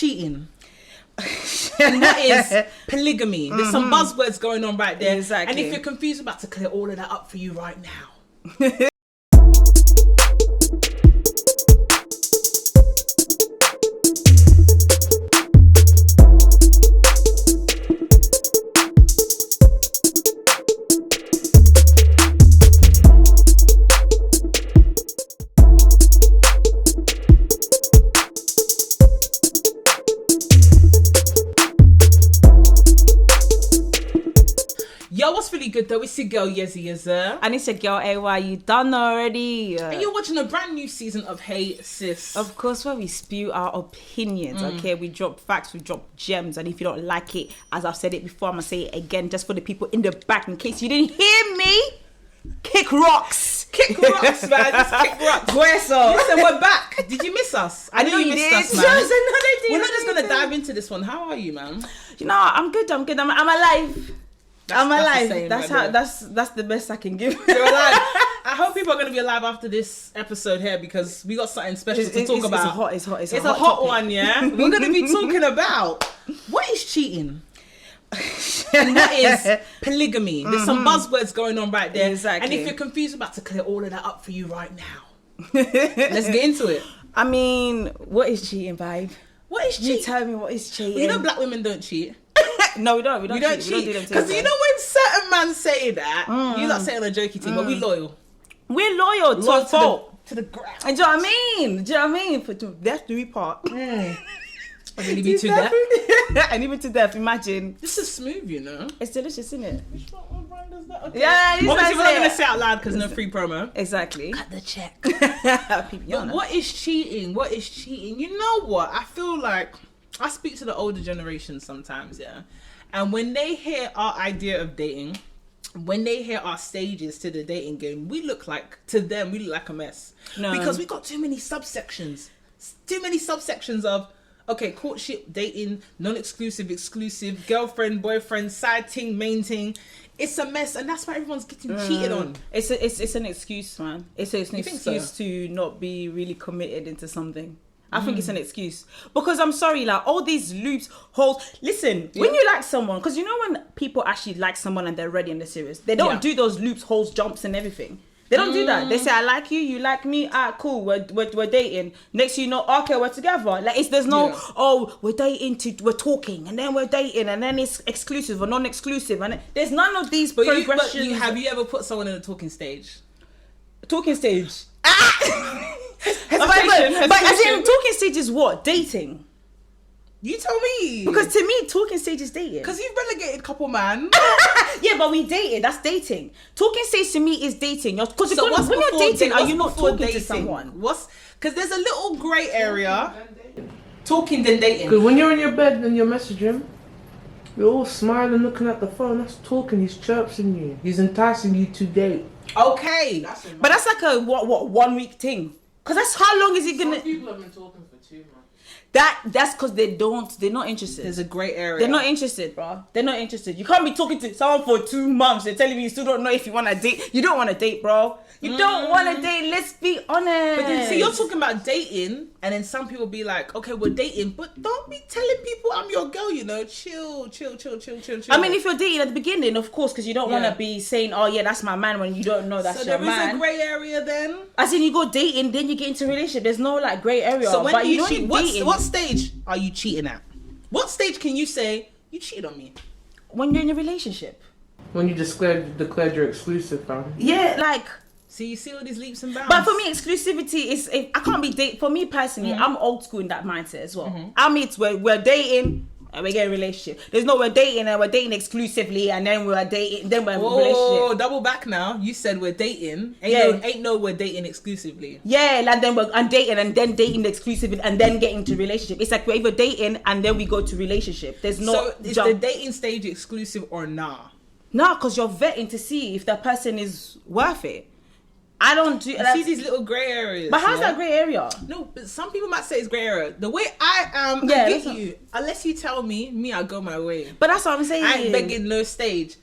cheating? And what is polygamy? There's some buzzwords going on right there. Exactly. And if you're confused, I'm about to clear all of that up for you right now. Yo, what's really good though? It's your girl Yezziyezzir. And it's your girl AY. You done already? And you're watching a brand new season of Hey Sis. Of course, where we spew our opinions, okay? We drop facts, we drop gems. And if you don't like it, as I've said it before, I'm going to say it again just for the people in the back in case you didn't hear me. Kick rocks. Kick rocks, man. Just kick rocks. Hueso. Listen, we're back. Did you miss us? I know you missed us, man. We're not just going to dive into this one. How are you, man? You know, I'm good. I'm alive. I'm alive. Same, that's the best I can give. You're alive. I hope people are going to be alive after this episode here because we got something special to talk about. It's a hot one, yeah. We're going to be talking about what is cheating and what is polygamy. There's some buzzwords going on right there. Exactly. And if you're confused, I'm about to clear all of that up for you right now. Let's get into it. I mean, what is cheating, babe? What is cheating? You tell me what is cheating. Well, you know black women don't cheat. No, we don't. We don't cheat. Because you know when certain men say that, you're not saying a jokey thing, but we loyal. We're loyal to a fault. To the ground. And do you know what I mean? Do you know what I mean? For death do we part. I really be to death. And even to death, imagine. This is smooth, you know. It's delicious, isn't it? What brand does that? Okay. Yeah, obviously we're not going to say it out loud because no free promo. Exactly. Cut the check. But what is cheating? What is cheating? You know what? I feel like I speak to the older generation sometimes, yeah. And when they hear our idea of dating, when they hear our stages to the dating game, we look like a mess. No. Because we got too many subsections. Too many subsections of, okay, courtship, dating, non-exclusive, exclusive, girlfriend, boyfriend, side ting, main ting. It's a mess, and that's why everyone's getting cheated on. It's an excuse, man. It's an excuse to not be really committed into something. I think it's an excuse because I'm sorry, like all these loops, holes. Listen, when you like someone, because you know when people actually like someone and they're ready and they're serious, they don't do those loops, holes, jumps, and everything. They don't do that. They say, "I like you, you like me. Ah, cool. We're dating." Next, you know, okay, we're together. Like there's no we're dating we're talking, and then we're dating, and then it's exclusive or non-exclusive, and there's none of these progressions. Have you ever put someone in a talking stage? Talking stage. Hesitation. But as in talking stage is what? Dating. You tell me. Because to me, talking stage is dating. Because you've relegated couple man. Yeah, but we dated. That's dating. Talking stage to me is dating. Because So when you're dating, are you not talking dating? to someone? Because there's a little grey area. Talking then dating. Because when you're in your bed and you message him, you're all smiling, looking at the phone. That's talking. He's chirping you. He's enticing you to date. Okay. But that's like a what 1 week thing. Because that's how long is he gonna? Some people have been talking for 2 months. That's because they're not interested. There's a grey area. They're not interested, bro. They're not interested. You can't be talking to someone for 2 months. They're telling me you still don't know if you want to date. You don't want to date, bro. You don't want to date. Let's be honest. But then, see, you're talking about dating, and then some people be like, okay, we're dating, but don't be telling people I'm your girl, you know. Chill. I mean, if you're dating at the beginning, of course, because you don't want to be saying, oh, yeah, that's my man, when you don't know that's your man. So there is a grey area then? As in, you go dating, then you get into a relationship. There's no, like, grey area. So when but you cheat, what stage are you cheating at? What stage can you say, you cheated on me? When you're in a relationship. When you declared you're exclusive, fam. Yeah, like... See, you see all these leaps and bounds. But for me, exclusivity is... I can't be dating... For me, personally, I'm old school in that mindset as well. I mean, we're dating... and we get a relationship. There's no we're dating and we're dating exclusively and then we're dating, then we're in a relationship. Double back now. You said we're dating. Ain't no we're dating exclusively. Yeah, and then we're dating and then dating exclusively and then getting to relationship. It's like we're either dating and then we go to relationship. There's no So is the dating stage exclusive or nah? Nah, because you're vetting to see if that person is worth it. I don't do. I see these little grey areas. But how's that grey area? No, but some people might say it's grey area. The way I am, Yeah, I get you. Unless you tell me, I go my way. But that's what I'm saying. I ain't begging no stage.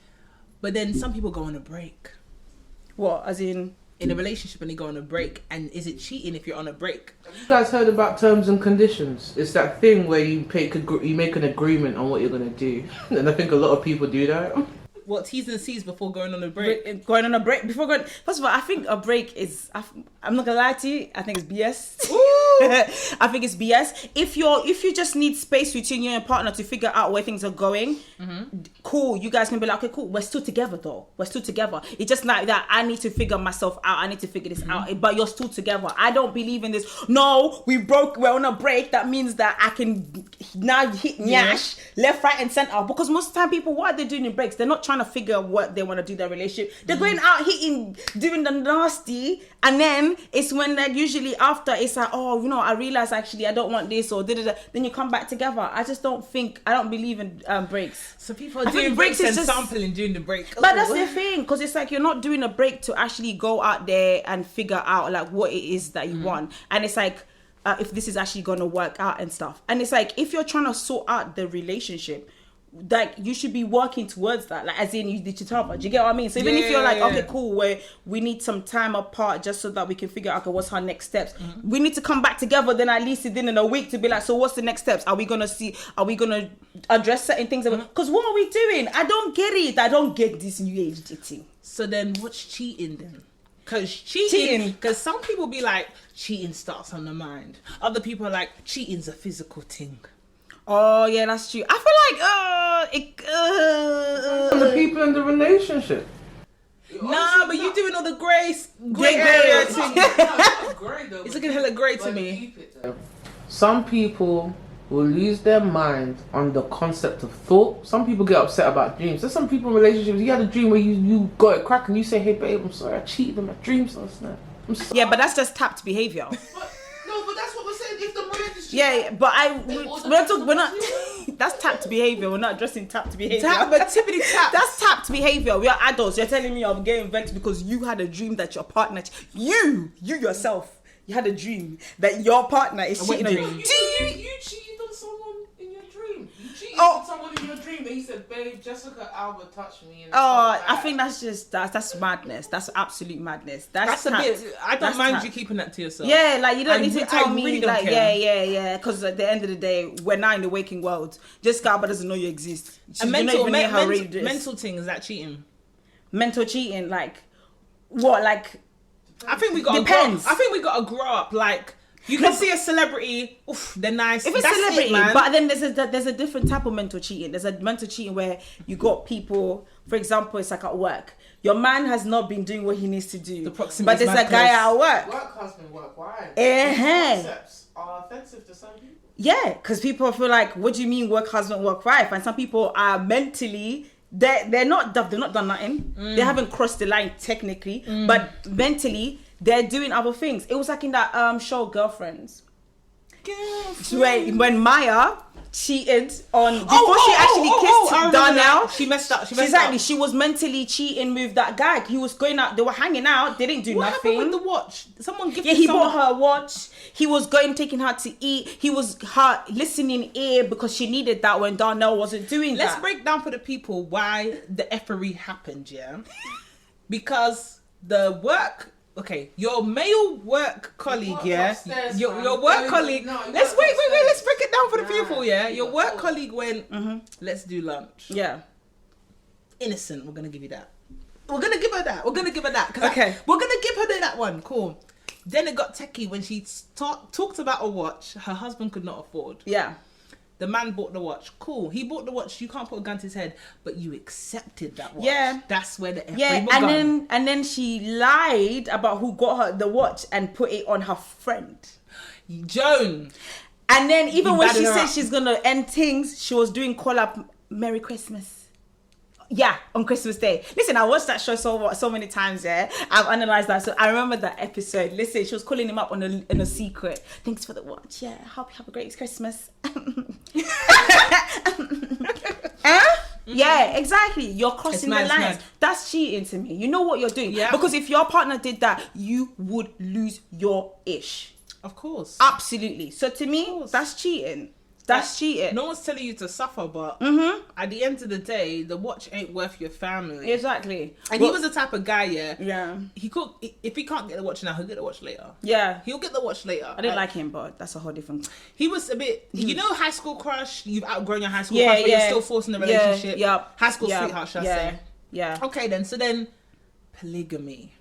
But then some people go on a break. What? As in, in a relationship and they go on a break, and is it cheating if you're on a break? You guys heard about terms and conditions? It's that thing where you make an agreement on what you're gonna do, and I think a lot of people do that. What, T's and C's before going on a break? Going on a break before going. First of all, I think a break is. I'm not gonna lie to you. I think it's BS. I think it's BS. If you just need space between you and your partner to figure out where things are going, cool. You guys can be like, okay, cool. We're still together though. We're still together. It's just like that. I need to figure myself out. I need to figure this out. But you're still together. I don't believe in this. No, we broke. We're on a break. That means that I can now hit nyash left, right, and center. Because most of the time, people, what are they doing in breaks? They're not trying to figure out what they want to do in their relationship. They're going out hitting, doing the nasty, and then it's when like usually after it's like, oh, you know, I realize actually I don't want this or da-da-da. Then you come back together. I don't believe in breaks. So people are doing breaks and sampling during the break. But that's the thing, because it's like you're not doing a break to actually go out there and figure out like what it is that you want. And it's like if this is actually going to work out and stuff. And it's like if you're trying to sort out the relationship, like you should be working towards that, like as in you did your top. Do you get what I mean? So even if you're like, okay, cool, where we need some time apart just so that we can figure out, okay, what's our next steps? We need to come back together. Then at least within a week to be like, so what's the next steps? Are we gonna address certain things? Because what are we doing? I don't get it. I don't get this new age dating. So then, what's cheating then? Because some people be like, cheating starts on the mind. Other people are like, cheating's a physical thing. Oh yeah, that's true. I feel like And the people in the relationship. Nah, but you doing all the grey area thing. It's looking hella grey to me. Some people will lose their mind on the concept of thought. Some people get upset about dreams. There's some people in relationships, you had a dream where you got it cracking, you say, hey babe, I'm sorry, I cheated on my dreams last night. I'm sorry. Yeah, but that's just tapped behavior. But that's what we're saying. If the mind is we're not. That's tapped behavior. We're not addressing tapped behavior. Tap. That's tapped behavior. We are adults. You're telling me I'm getting vexed because you had a dream that your partner, you yourself, you had a dream that your partner is cheating on you. You cheated on someone in your dream. You cheated on someone in your dream, and he said, "Babe, Jessica Alba touched me." And I think that's just that's madness. That's absolute madness. That's a bit. I don't mind you keeping that to yourself. Yeah, like you don't need to tell me. Really like, yeah. Because at the end of the day, we're now in the waking world. Jessica Alba doesn't know you exist. A mental thing, is that cheating? Mental cheating, like what? Like I think we got depends. I think we got to grow up. Like you can see a celebrity, oof, they're nice. If it's celebrity, but then there's a different type of mental cheating. There's a mental cheating where you got people. For example, it's like at work. Your man has not been doing what he needs to do, but there's a guy at work. Work husband, work wife. Concepts are offensive to some people. Yeah, because people feel like, what do you mean work husband, work wife? And some people are mentally. They're not done nothing. They haven't crossed the line technically, but mentally they're doing other things. It was like in that show Girlfriends. When Maya cheated on before she actually kissed Darnell. She messed up. She was mentally cheating with that guy. He was going out. They were hanging out. They didn't do nothing. What happened with the watch? Someone gifted. Yeah, he bought her a watch. He was taking her to eat. He was her listening ear because she needed that when Darnell wasn't doing that. Let's break down for the people why the effery happened. Yeah, because the work. Okay, your male work colleague, your work colleague. Let's wait. Let's break it down for the people. Yeah, your work colleague went. Let's do lunch. Yeah, innocent. We're gonna give you that. We're gonna give her that. We're gonna give her that. Okay, we're gonna give her that one. Cool. Then it got techie when she talked about a watch her husband could not afford. Yeah. The man bought the watch. Cool. He bought the watch. You can't put a gun to his head, but you accepted that watch. Yeah. That's where the and then she lied about who got her the watch and put it on her friend, Joan. And then even when she said she's gonna end things, she was doing call up Merry Christmas. Yeah, on Christmas Day. Listen, I watched that show so many times, yeah. I've analysed that. So I remember that episode. Listen, she was calling him up in a secret. Thanks for the watch. Yeah, hope you have a great Christmas. Yeah, exactly. You're crossing the lines. That's cheating to me. You know what you're doing. Yeah. Because if your partner did that, you would lose your ish. Of course. Absolutely. So to me, that's cheating. That's cheating. No one's telling you to suffer, but at the end of the day, the watch ain't worth your family. Exactly. And he was the type of guy, Yeah. he could, if he can't get the watch now, he'll get the watch later. Yeah. He'll get the watch later. I didn't like him, but that's a whole different... He was a bit, you know, high school crush. You've outgrown your high school crush, but you're still forcing the relationship. High school sweetheart, should I say? Yeah. Okay, then. So then, polygamy.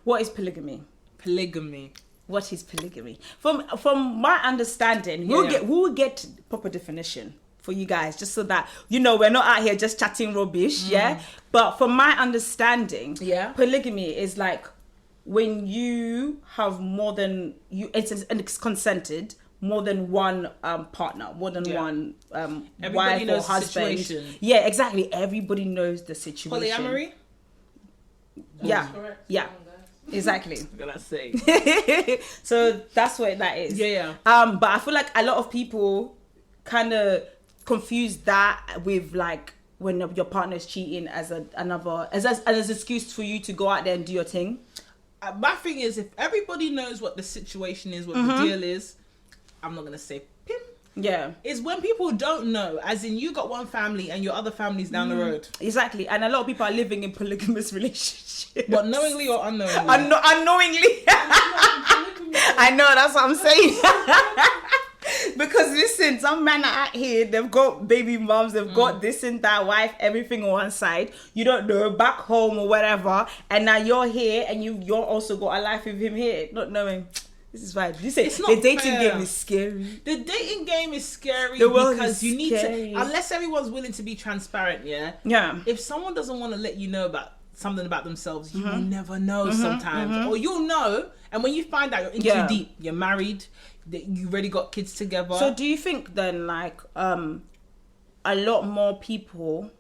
What is polygamy? Polygamy. What is polygamy? From my understanding, we'll get proper definition for you guys, just so that you know we're not out here just chatting rubbish. Yeah. But from my understanding, polygamy is like when you have more than it's consented, more than one partner, more than one wife or husband. Situation. Yeah, exactly. Everybody knows the situation. Polyamory. Yeah. Exactly. What can I say? So that's what that is. Yeah. But I feel like a lot of people kind of confuse that with like when your partner is cheating as an excuse for you to go out there and do your thing. My thing is, if everybody knows what the situation is, what the deal is, I'm not gonna say pim. Yeah. It's when people don't know, as in you got one family and your other family's down the road. Exactly. And a lot of people are living in polygamous relationships. But knowingly or unknowingly? Unknowingly. I know, that's what I'm saying. Because listen, some men are out here, they've got baby moms, they've got this and that, wife, everything on one side. You don't know, back home or whatever. And now you're here and you're also got a life with him here, not knowing. This is why you say the dating game is scary. The dating game is scary because you need to, unless everyone's willing to be transparent. Yeah. If someone doesn't want to let you know about something about themselves, you will never know sometimes, or you'll know. And when you find out you're in too deep, you're married, you already got kids together. So do you think then, like, a lot more people,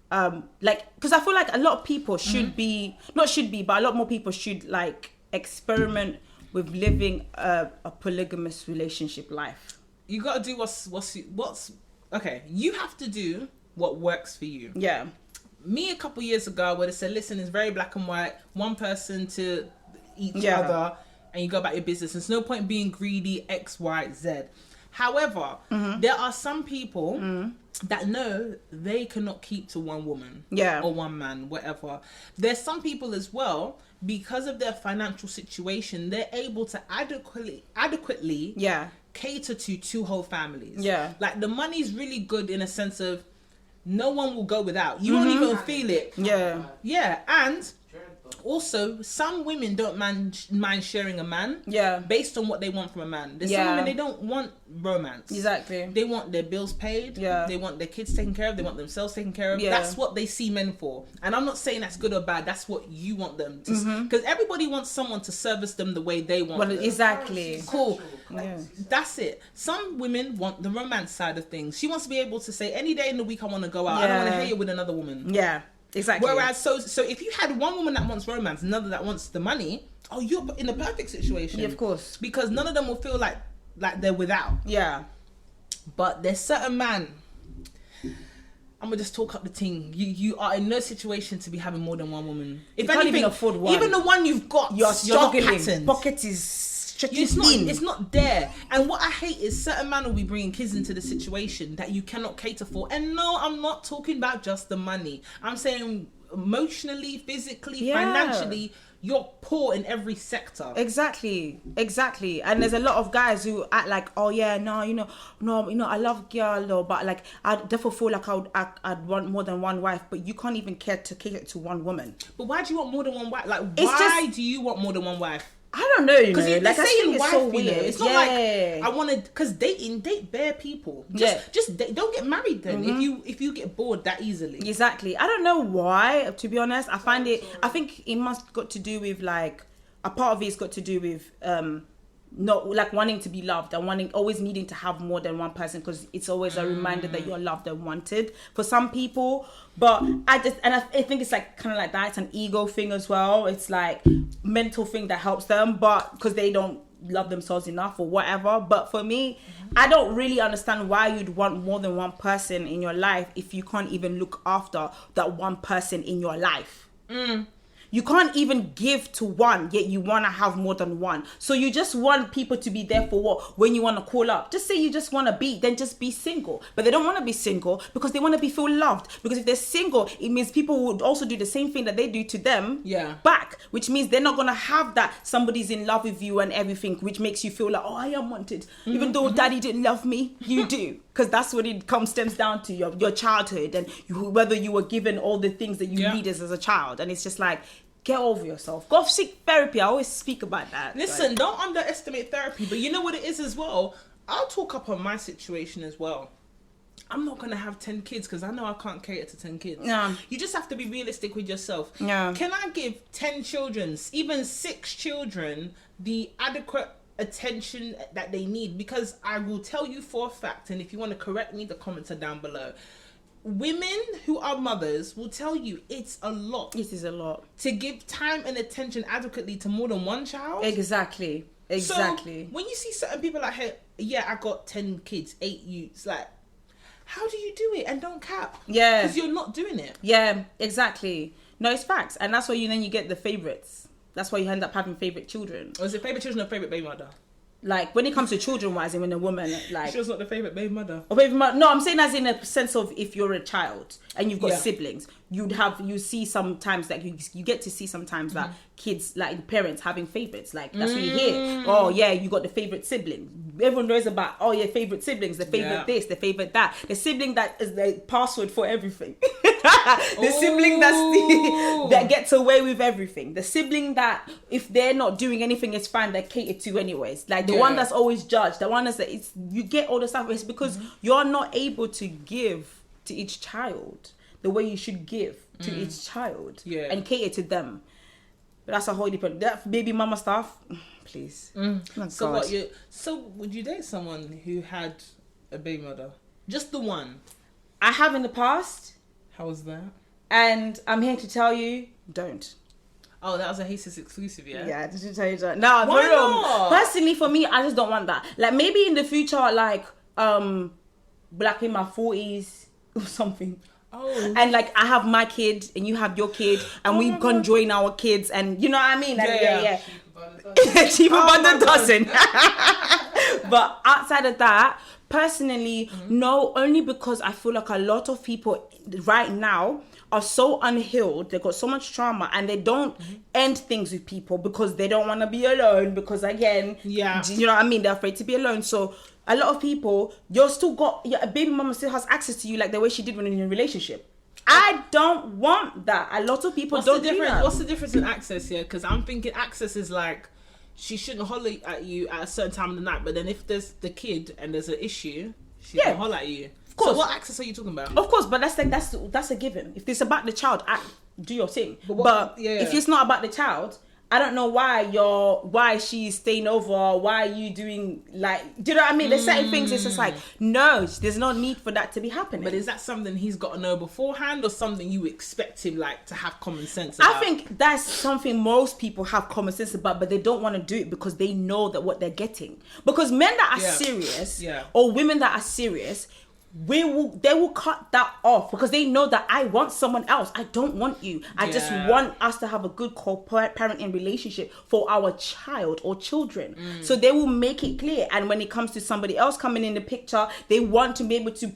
because I feel like a lot of people but a lot more people should like experiment with living a polygamous relationship life. You gotta do what's okay. You have to do what works for you. Yeah. Me a couple years ago would have said, listen, it's very black and white. One person to each other, and you go about your business. There's no point being greedy. X, Y, Z. However, there are some people that know they cannot keep to one woman, or one man, whatever. There's some people as well, because of their financial situation, they're able to adequately cater to two whole families. Yeah, like the money's really good in a sense of no one will go without. You won't even feel it. Yeah, and also some women don't mind sharing a man. Yeah, based on what they want from a man. There's some women, they don't want romance. Exactly. They want their bills paid. Yeah. They want their kids taken care of. They want themselves taken care of. Yeah. That's what they see men for. And I'm not saying that's good or bad. That's what you want them to. Because everybody wants someone to service them the way they want them. Exactly. Cool. Yeah. That's it. Some women want the romance side of things. She wants to be able to say, any day in the week I want to go out. I don't want to hear you with another woman. Yeah. Exactly. Whereas, so if you had one woman that wants romance, another that wants the money, you're in the perfect situation. Yeah, of course. Because none of them will feel like they're without. Yeah. But there's certain man, I'm gonna just talk up the thing. You are in no situation to be having more than one woman. If you can't even afford one. Even the one you've got, you're struggling. Pocket is it's not there. And what I hate is certain men will be bringing kids into the situation that you cannot cater for. And no, I'm not talking about just the money. I'm saying emotionally, physically, financially, you're poor in every sector. Exactly. And there's a lot of guys who act like, I love girl, but like I therefore feel like I'd want more than one wife, but you can't even care to cater to one woman. But why do you want more than one wife? Like, why do you want more than one wife? I don't know, because like, saying wife, so weird. It's not like I want to, because date bare people. Just don't get married then if you get bored that easily. Exactly. I don't know why, to be honest. I think it must got to do with like, a part of it's got to do with not like wanting to be loved and always needing to have more than one person, because it's always a reminder that you're loved and wanted for some people. But I think it's like kind of like that. It's an ego thing as well. It's like mental thing that helps them, but because they don't love themselves enough or whatever. But for me, I don't really understand why you'd want more than one person in your life if you can't even look after that one person in your life. You can't even give to one, yet you want to have more than one. So you just want people to be there for what? When you want to call up. Just say you just want to be, then just be single. But they don't want to be single because they want to be feel loved. Because if they're single, it means people would also do the same thing that they do to them back. Which means they're not going to have that somebody's in love with you and everything, which makes you feel like, oh, I am wanted. Even though daddy didn't love me, you do. Because that's what it stems down to, your childhood and whether you were given all the things that you needed as a child. And it's just like, get over yourself. Go seek therapy. I always speak about that. Listen, don't underestimate therapy. But you know what it is as well? I'll talk up on my situation as well. I'm not going to have 10 kids because I know I can't cater to 10 kids. Yeah. You just have to be realistic with yourself. Yeah. Can I give 10 children, even 6 children, the adequate attention that they need? Because I will tell you for a fact, and if you want to correct me, the comments are down below. Women who are mothers will tell you it's a lot. It is a lot. To give time and attention adequately to more than one child. Exactly. So when you see certain people like, hey, yeah, I got 10 kids, 8 youths, like, how do you do it? And don't cap. Yeah. Because you're not doing it. Yeah, exactly. No, it's facts. And that's why then you get the favourites. That's why you end up having favourite children. Or is it favourite children or favourite baby mother? Like, when it comes to children-wise, and when a woman, like... She was not the favourite baby mother. Or baby mother. No, I'm saying as in a sense of if you're a child and you've got siblings, you see sometimes that you get to see sometimes that kids, like parents having favourites. Like, that's what you hear. Oh, yeah, you got the favourite sibling. Everyone knows about, oh, yeah, favourite siblings, the favourite this, the favourite that. The sibling that is the password for everything. The sibling that gets away with everything. The sibling that, if they're not doing anything, it's fine, they're catered to anyways. Like, the one that's always judged, the one that's you get all the stuff. It's because you're not able to give to each child the way you should give to each child and cater to them. But that's a whole different, that baby mama stuff, please. Oh, so so would you date someone who had a baby mother? Just the one? I have in the past. How was that? And I'm here to tell you, don't. Oh, that was a Hasis exclusive, yeah? Yeah, just to tell you that. No, why not? Personally, for me, I just don't want that. Like, maybe in the future, like, like in my 40s or something. Oh. And like, I have my kid and you have your kid and we can join our kids and you know what I mean? Like, yeah. Cheaper by the dozen. But outside of that, personally, no, only because I feel like a lot of people right now are so unhealed. They've got so much trauma and they don't end things with people because they don't want to be alone. Because again, you know what I mean? They're afraid to be alone. So a lot of people, a baby mama still has access to you like the way she did when in a relationship. I don't want that. A lot of people don't do that. What's the difference in access here? Because I'm thinking access is like, she shouldn't holler at you at a certain time of the night, but then if there's the kid and there's an issue, she can holler at you. Of course. So what access are you talking about? Of course, but that's a given. If it's about the child, do your thing. But if it's not about the child, I don't know why she's staying over, why are you doing, like, do you know what I mean? There's certain things, it's just like, no, there's no need for that to be happening. But is that something he's got to know beforehand or something you expect him, like, to have common sense about? I think that's something most people have common sense about, but they don't want to do it because they know that what they're getting. Because men that are serious, or women that are serious, they will cut that off because they know that I want someone else. I don't want you. I just want us to have a good co-parenting relationship for our child or children. So they will make it clear. And when it comes to somebody else coming in the picture, they want to be able to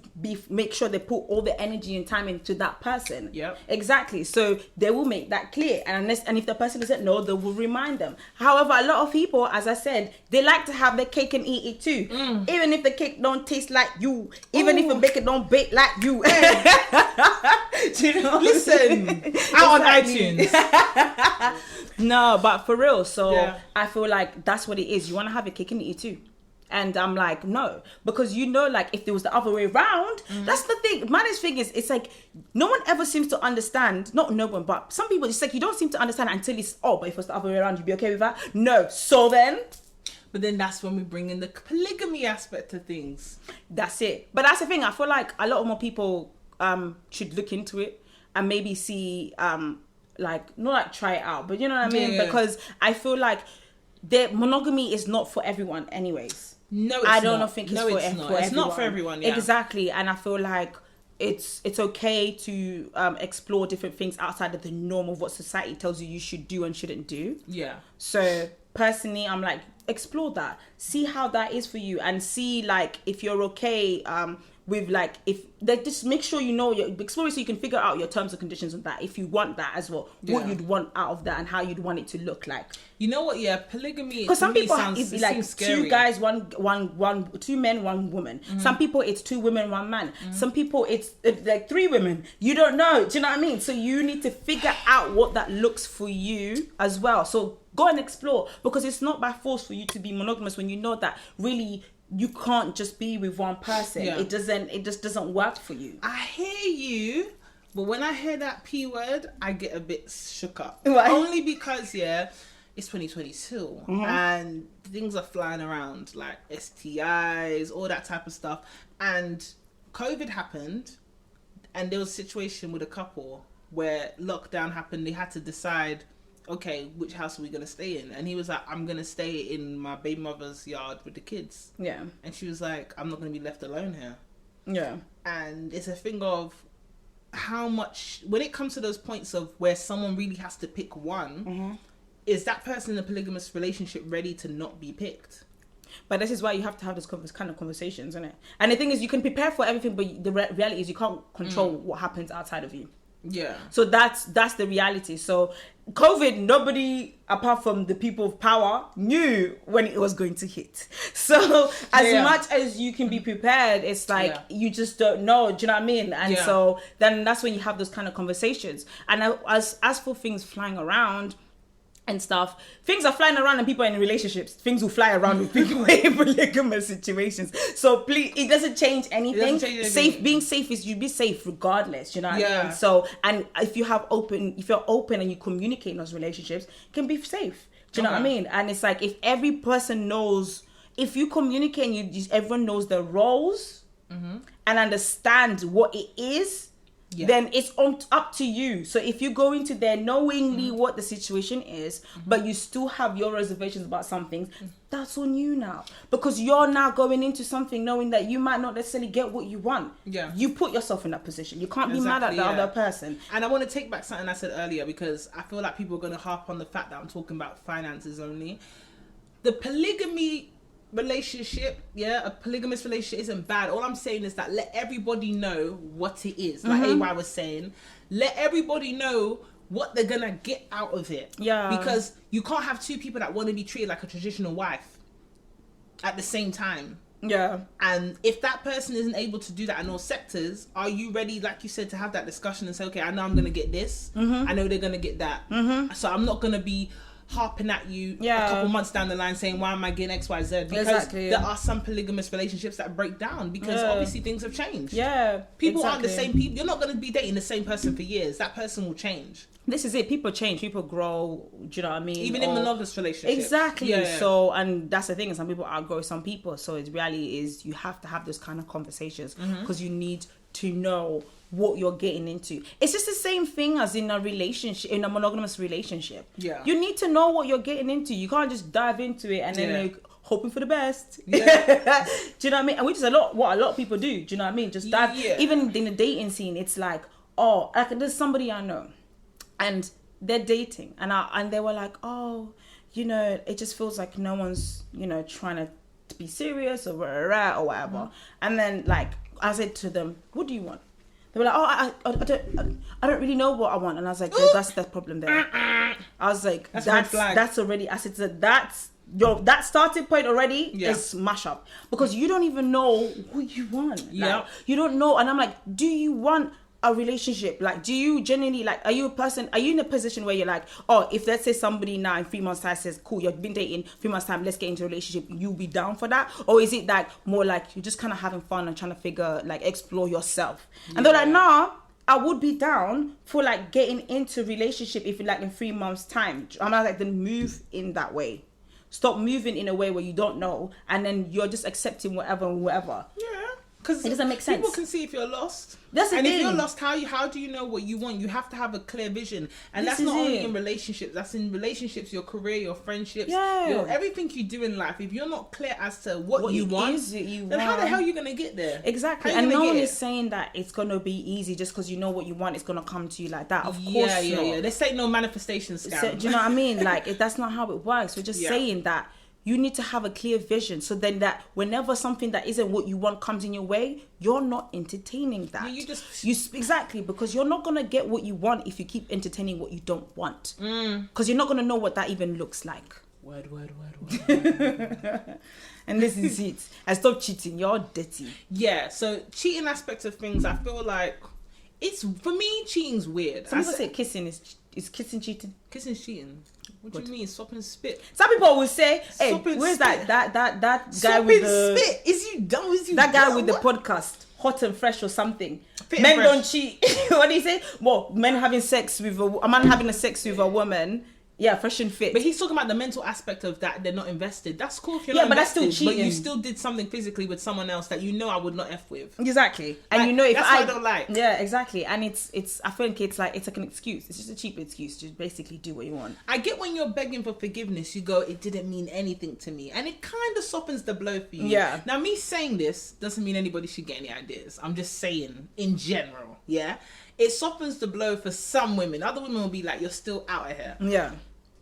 make sure they put all the energy and time into that person. Yep. Exactly. So they will make that clear. And if the person doesn't know, they will remind them. However, a lot of people, as I said, they like to have their cake and eat it too. Even if the cake don't taste like you, even if the bacon don't bake like you. Do you know? Listen, out on iTunes. No, but for real. So I feel like that's what it is. You want to have your cake and eat it too. And I'm like, no, because you know, like if there was the other way around, that's the thing. Man's thing is, it's like no one ever seems to understand. Not no one, but some people. It's like you don't seem to understand until it's but if it was the other way around, you'd be okay with that. No, so then. But then that's when we bring in the polygamy aspect of things. That's it. But that's the thing. I feel like a lot more people should look into it and maybe see, like, not like try it out, but you know what I mean? Yeah. Because I feel like monogamy is not for everyone anyways. No, it's I don't think it's for everyone. It's not for everyone, yeah. Exactly. And I feel like it's okay to explore different things outside of the norm of what society tells you should do and shouldn't do. Yeah. So personally, I'm like, explore that, see how that is for you, and see like if you're okay with like, if like, just make sure you know your explore it so you can figure out your terms and conditions on that, if you want that as well, what you'd want out of that and how you'd want it to look like. You know what? Yeah, polygamy. Because some people sounds, it's like scary. 2 guys, two men, 1 woman. Some people it's 2 women, 1 man. Some people it's like 3 women. You don't know. Do you know what I mean? So you need to figure out what that looks for you as well. So go and explore, because it's not by force for you to be monogamous when you know that really you can't just be with one person. Yeah. It just doesn't work for you. I hear you, but when I hear that P word, I get a bit shook up. Why? Only because, yeah, it's 2022 and things are flying around like STIs, all that type of stuff. And COVID happened, and there was a situation with a couple where lockdown happened. They had to decide, okay, which house are we gonna stay in? And he was like, I'm gonna stay in my baby mother's yard with the kids. Yeah. And she was like, I'm not gonna be left alone here. Yeah. And it's a thing of how much, when it comes to those points of where someone really has to pick one, is that person in a polygamous relationship ready to not be picked? But this is why you have to have this kind of conversations, isn't it? And the thing is, you can prepare for everything, but the reality is you can't control what happens outside of you. Yeah. So that's the reality. So COVID, nobody apart from the people of power knew when it was going to hit. So as much as you can be prepared, it's like you just don't know. Do you know what I mean? And so then that's when you have those kind of conversations. And as for things flying around and stuff, things are flying around and people are in relationships. Things will fly around with people in polygamous situations. So please, it doesn't change anything. Being safe is you be safe regardless. You know what I mean? So, and if you're open and you communicate in those relationships, it can be safe. Do you know what I mean? And it's like, if every person knows, if you communicate and everyone knows their roles and understand what it is, then it's up to you. So if you go into there knowingly what the situation is, but you still have your reservations about some things, that's on you now. Because you're now going into something knowing that you might not necessarily get what you want. Yeah. You put yourself in that position. You can't be mad at the other person. And I want to take back something I said earlier, because I feel like people are going to harp on the fact that I'm talking about finances only. The polygamy relationship, a polygamous relationship isn't bad. All I'm saying is that let everybody know what it is. Like AY was saying, let everybody know what they're gonna get out of it. Yeah. Because you can't have 2 people that want to be treated like a traditional wife at the same time. Yeah. And if that person isn't able to do that in all sectors, are you ready, like you said, to have that discussion and say, okay, I know I'm gonna get this. I know they're gonna get that. So I'm not gonna be harping at you a couple months down the line saying, why am I getting XYZ? Because there are some polygamous relationships that break down because obviously things have changed. People aren't the same people. You're not going to be dating the same person for years. That person will change. This is it. People change. People grow. Do you know what I mean? Even in monogamous relationships. Exactly. So, and that's the thing. Some people outgrow some people. So the reality is you have to have those kind of conversations because you need to know what you're getting into. It's just the same thing as in a relationship, in a monogamous relationship. Yeah. You need to know what you're getting into. You can't just dive into it and then like hoping for the best. Yeah. Do you know what I mean? And which is what a lot of people do. Do you know what I mean? Just dive. Yeah. Even in the dating scene, it's like, there's somebody I know, and they're dating, and they were like, it just feels like no one's, trying to be serious or whatever. And then like I said to them, what do you want? They were like, I don't really know what I want. And I was like, that's the problem there. I was like, that's already, I said, that starting point already is mash up. Because you don't even know who you want. Yeah. Like, you don't know. And I'm like, do you want a relationship? Like, do you genuinely, like, are you in a position where you're like, if let's say somebody now in 3 months time says, cool, you've been dating 3 months time, let's get into a relationship, you'll be down for that? Or is it like more like you're just kind of having fun and trying to explore yourself? And they're like, nah, I would be down for like getting into relationship if like in 3 months time. I'm like, then move in that way. Stop moving in a way where you don't know and then you're just accepting whatever. Yeah. Because it doesn't make sense. People can see if you're lost. That's the thing. And if you're lost, how do you know what you want? You have to have a clear vision. And that's not only in relationships. That's in relationships, your career, your friendships, everything you do in life. If you're not clear as to what you want, then how the hell are you going to get there? Exactly. And no one is saying that it's going to be easy just because you know what you want, it's going to come to you like that. Of course not. Yeah. They say no manifestation scam. So, do you know what I mean? Like, that's not how it works. We're just saying that you need to have a clear vision, so then that whenever something that isn't what you want comes in your way, you're not entertaining that. Exactly, because you're not gonna get what you want if you keep entertaining what you don't want. Because you're not gonna know what that even looks like. Word. And this is it. And stop cheating. You're dirty. Yeah. So cheating aspects of things, I feel like for me, cheating's weird. Some people say kissing is kissing cheating. Kissing's cheating. What do you mean? Swap and spit. Some people will say, "Hey, where's that guy with the spit? Is you dumb? Is you that guy dumb? with the podcast, Hot and Fresh or something? Fit Men fresh. don't cheat." What do you say? Well, men having sex with a man having a sex with a woman. Yeah, fresh and fit. But he's talking about the mental aspect of that. They're not invested. That's cool if you're Yeah, not but that's invested. still cheating. But you still did something physically with someone else that you know I would not F with. Exactly. And Like, you know if that's what I don't like. Yeah, exactly. And it's I think it's like an excuse. It's just a cheap excuse to basically do what you want. I get when you're begging for forgiveness, you go, it didn't mean anything to me. And it kind of softens the blow for you. Yeah. Now, me saying this doesn't mean anybody should get any ideas. I'm just saying, in general, yeah? It softens the blow for some women. Other women will be like, you're still out of here. Yeah.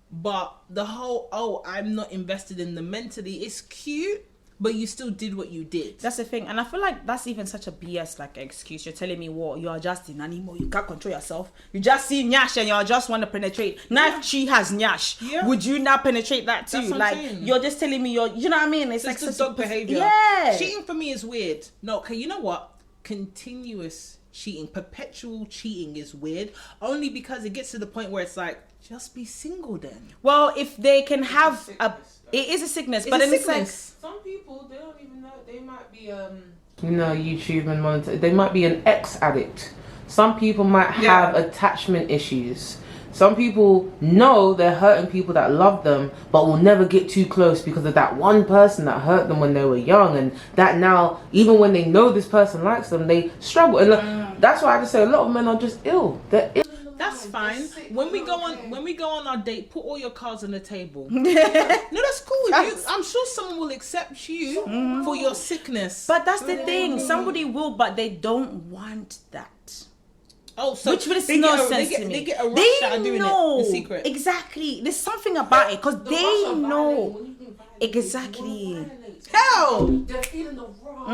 But the whole, I'm not invested in them mentally, it's cute, but you still did what you did. That's the thing. And I feel like that's even such a BS like excuse. You're telling me what? You're just in animal. You can't control yourself. You just see nyash and you just want to penetrate. Now if she has nyash, would you now penetrate that too? That's what Like, I'm saying. you're just telling me you know what I mean? It's like just dog behavior. Yeah. Cheating for me is weird. No, okay, you know what? Continuous cheating, perpetual cheating is weird. Only because it gets to the point where it's like, just be single then. Well, if they can have it is a sickness, but then it's like some people, they don't even know. They might be YouTube and monitor. They might be an ex-addict. Some people might have attachment issues. Some people know they're hurting people that love them, but will never get too close because of that one person that hurt them when they were young, and that now, even when they know this person likes them, they struggle. And that's why I just say a lot of men are just ill. They're ill. That's fine. When we go on our date, put all your cards on the table. No, that's cool. I'm sure someone will accept you for your sickness. But that's the thing. Somebody will, but they don't want that. Oh, so which makes no sense to me. They get a rush out of doing it in secret. Exactly. There's something about it because they know. Exactly. Hell. They're feeling the wrong.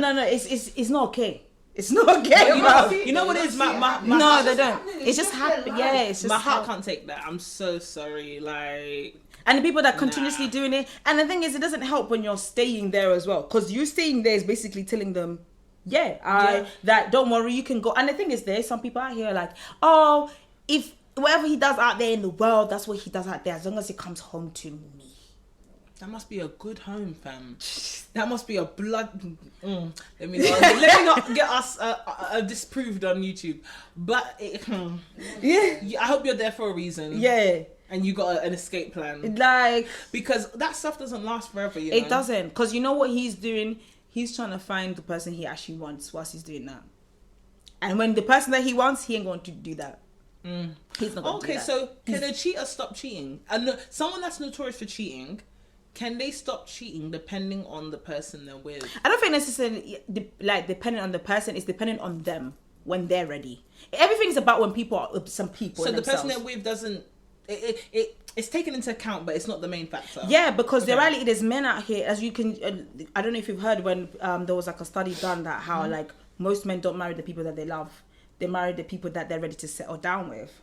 No, it's not okay. It's not okay. You know what it is? My no, they don't. It's just happened. Yeah, it's just my heart can't take that. I'm so sorry. Like, and the people that continuously doing it. And the thing is, it doesn't help when you're staying there as well, because you staying there is basically telling them, that don't worry, you can go. And the thing is, there's some people out here like, oh, if whatever he does out there in the world, that's what he does out there, as long as he comes home to me. That must be a good home, fam. That must be a blood. Let me not get us disproved on YouTube. But I hope you're there for a reason. Yeah. And you got an escape plan. Like, because that stuff doesn't last forever. It doesn't. Because you know what he's doing? He's trying to find the person he actually wants whilst he's doing that. And when the person that he wants, he ain't going to do that. He's not going to do that. So can a cheater stop cheating? And someone that's notorious for cheating, can they stop cheating depending on the person they're with? I don't think necessarily depending on the person. It's dependent on them when they're ready. Everything's about when people are some people. So the person they're with doesn't. It's taken into account, but it's not the main factor. Yeah, because the reality, there's men out here, as you can. I don't know if you've heard when there was like a study done that how like most men don't marry the people that they love. They marry the people that they're ready to settle down with.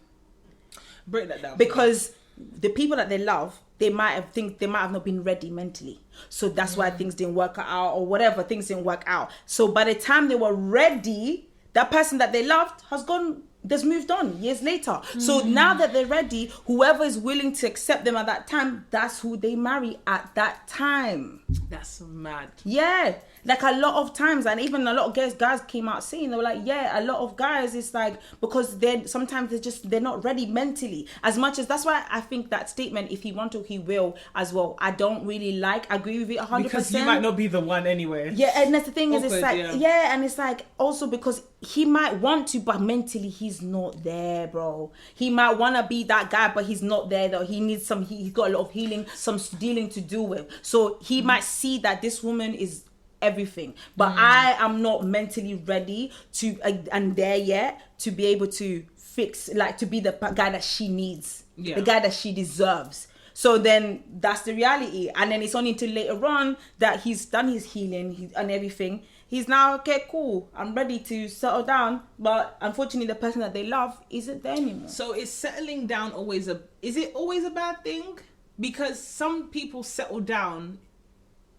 Break that down. Because the people that they love, they might have not been ready mentally, so that's why things didn't work out, or whatever, things didn't work out. So by the time they were ready, that person that they loved has gone, just moved on years later. So now that they're ready, whoever is willing to accept them at that time, that's who they marry at that time. That's mad. Yeah. Like a lot of times, and even a lot of guys came out saying, they were like, yeah, a lot of guys, it's like, because sometimes they're not ready mentally. As much as, that's why I think that statement, if he want to, he will as well. I don't really agree with it 100%. Because you might not be the one anyway. Yeah, and that's the thing is, Awkward, it's like, yeah, and it's like, also because he might want to, but mentally he's not there, bro. He might want to be that guy, but he's not there, though. He needs he's got a lot of healing, some dealing to do with. So he might see that this woman is everything, but I am not mentally ready to and there yet to be able to fix, like, to be the guy that she needs, the guy that she deserves. So then that's the reality, and then it's only until later on that he's done his healing and everything. He's now, okay, cool, I'm ready to settle down, but unfortunately the person that they love isn't there anymore. So is settling down always is it always a bad thing? Because some people settle down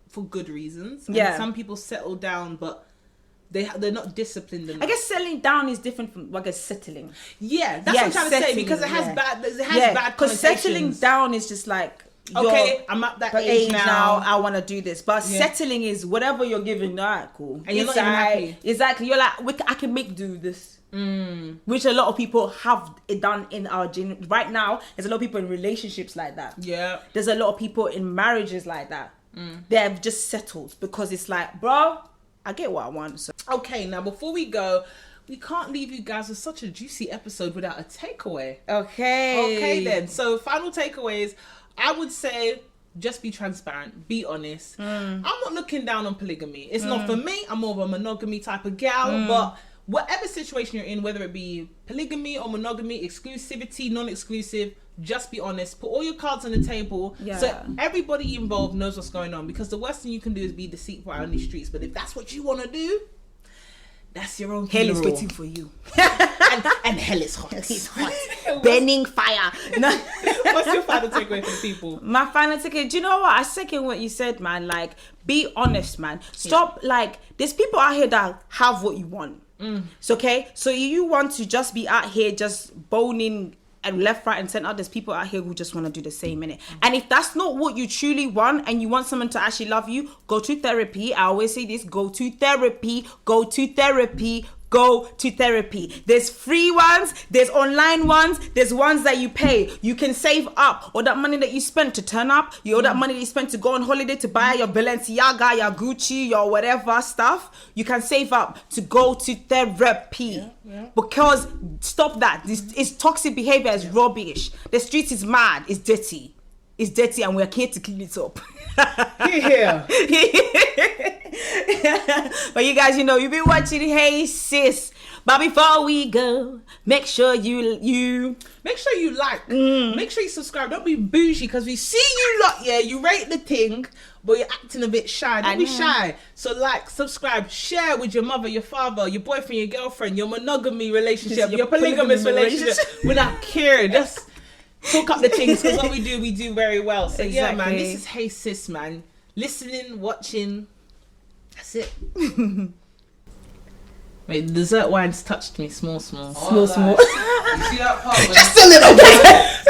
for good reasons. And some people settle down, but they're not disciplined enough. I guess settling down is different from, I guess, settling. Yeah, that's what I'm trying to say, because it has bad Because settling down is just like, okay, I'm at that age now. I want to do this. But settling is whatever you're given. Alright, cool. And you're not even happy. Exactly. You're like, I can do this. Which a lot of people have it done in our generation. Right now, there's a lot of people in relationships like that. Yeah. There's a lot of people in marriages like that. They've just settled because it's like, bro, I get what I want. So. Okay, now before we go, we can't leave you guys with such a juicy episode without a takeaway. Okay then. So final takeaways, I would say just be transparent, be honest. I'm not looking down on polygamy. It's not for me. I'm more of a monogamy type of gal, but whatever situation you're in, whether it be polygamy or monogamy, exclusivity, non-exclusive, just be honest. Put all your cards on the table so everybody involved knows what's going on, because the worst thing you can do is be deceitful out on these streets. But if that's what you want to do, that's your own hell is waiting for you. and hell is hot. It's hot. Burning fire. No. What's your final takeaway for the people? My final takeaway, do you know what? I second what you said, man. Like, be honest, man. Stop, like, there's people out here that have what you want. It's okay. So you want to just be out here just boning and left, right, and center. There's people out here who just want to do the same, innit? And if that's not what you truly want, and you want someone to actually love you, go to therapy. I always say this: go to therapy. Go to therapy. Go to therapy. There's free ones, there's online ones, there's ones that you pay. You can save up all that money that you spent to turn up, all that money that you spent to go on holiday, to buy your Balenciaga, your Gucci, your whatever stuff. You can save up to go to therapy. Because stop that. It's toxic behavior, it's rubbish. The street is mad, it's dirty. It's dirty, and we're here to clean it up. Yeah. But you guys, you've been watching Hey Sis. But before we go, make sure you make sure you like, make sure you subscribe. Don't be bougie, because we see you lot. Yeah, you rate the thing, but you're acting a bit shy. Don't be shy. So like, subscribe, share with your mother, your father, your boyfriend, your girlfriend, your monogamy relationship, your polygamous relationship. We're not caring. Just talk up the things, because what we do very well. So yeah, man, this is Hey Sis, man. Listening, watching. That's it. Wait, the dessert wine's touched me small. You see that part? Just a little bit.